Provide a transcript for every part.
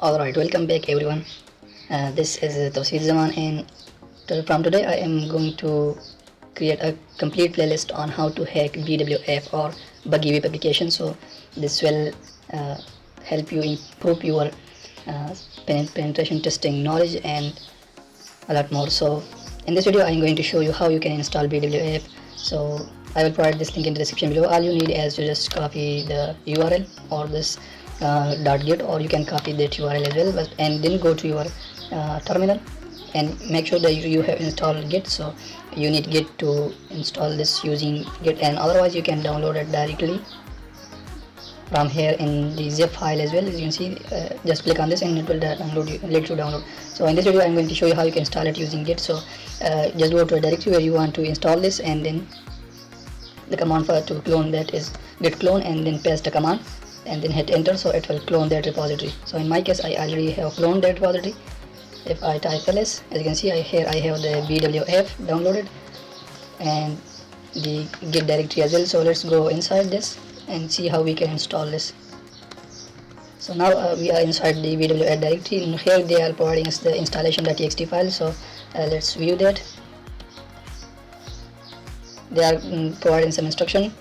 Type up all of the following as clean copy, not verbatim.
Alright, welcome back everyone. This is Tauseed Zaman, and from today I am going to create a complete playlist on how to hack bWAPP or buggy web application. So this will uh, help you improve your uh, penetration testing knowledge and a lot more. So in this video I am going to show you how you can install bWAPP. So I will provide this link in the description below. All you need is to just copy the URL or this .git, or you can copy that URL as well, and then go to your terminal and make sure that you have installed Git. So you need Git to install this using Git, and otherwise you can download it directly from here in the zip file as well. As you can see, just click on this and it will let you download. So in this video I'm going to show you how you can install it using Git. So just go to a directory where you want to install this, and then the command for to clone that is git clone, and then paste the command and then hit enter. So it will clone that repository. So in my case I already have cloned that repository. If I type ls, as you can see, here I have the bWAPP downloaded and the git directory as well. So let's go inside this and see how we can install this. So now we are inside the bWAPP directory, and here they are providing us the installation.txt file. So let's view that. They are providing some instruction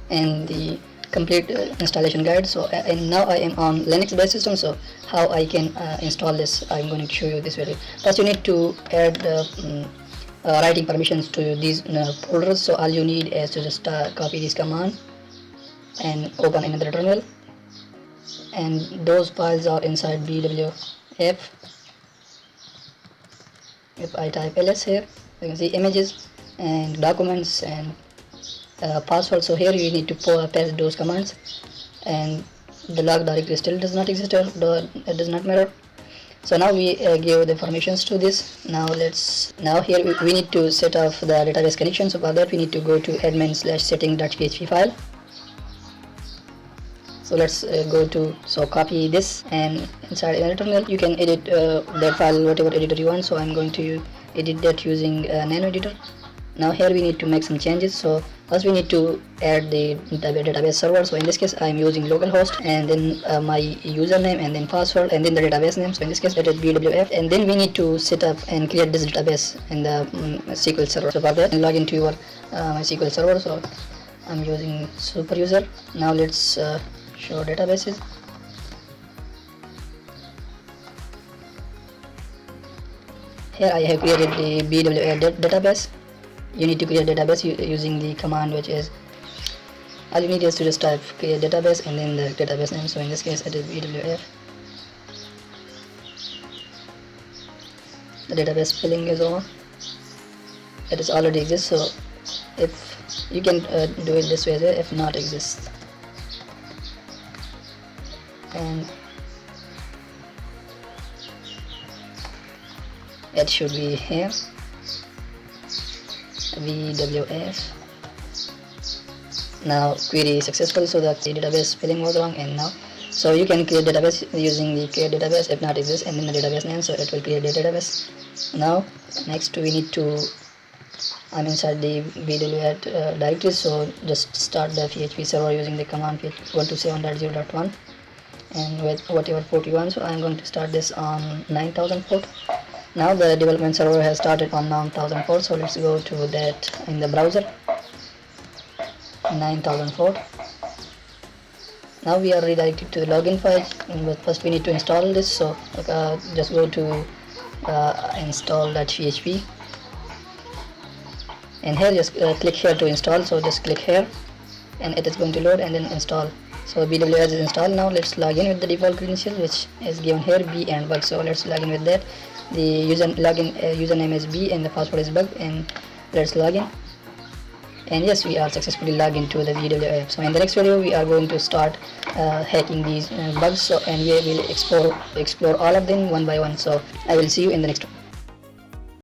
and the complete installation guide. So and now I am on Linux based system. So how I can install this, I'm going to show you this video. First you need to add writing permissions to these folders. So all you need is to just copy this command and open another terminal, and those files are inside bWAPP. If I type ls here, you can see images and documents and password. So here you need to paste those commands, and the log directory still does not exist, or it does not matter. So now we give the permissions to this. Now here we need to set up the database connection. So for that we need to go to admin/setting.php file. So let's copy this, and inside another terminal you can edit that file whatever editor you want. So I'm going to edit that using nano editor. Now here we need to make some changes. So first we need to add the database server. So in this case I am using localhost, and then my username, and then password, and then the database name. So in this case it is bWAPP, and then we need to set up and create this database in the SQL server. So for that, log into your SQL server. So I'm using super user. Now let's show databases. Here I have created the bWAPP database. You need to create database using the command, which is, all you need is to just type create database and then the database name. So in this case it is bWAPP. The database spelling is on, it is already exists. So if you can do it this way as well, if not exists, and it should be here, bWAPP. Now query successful, so that the database spelling was wrong, and now so you can create database using the create database if not exists, and then the database name. So it will create the database. Now next we need to, I'm inside the bWAPP directory. So just start the PHP server using the command php 127.0.1 and with whatever port you want. So I'm going to start this on 9000 port. Now the development server has started on 9000 port. So let's go to that in the browser, 9000 port. Now we are redirected to the login file, but first we need to install this. So just go to install.php, and here just click here to install. So just click here and it is going to load and then install. So bWAPP is installed. Now let's log in with the default credential, which is given here, b and bug. So let's log in with that. The username is b and the password is bug, and let's log in. And yes, we are successfully logged into the bWAPP. So in the next video we are going to start hacking these bugs. So and we will explore all of them one by one. So I will see you in the next one.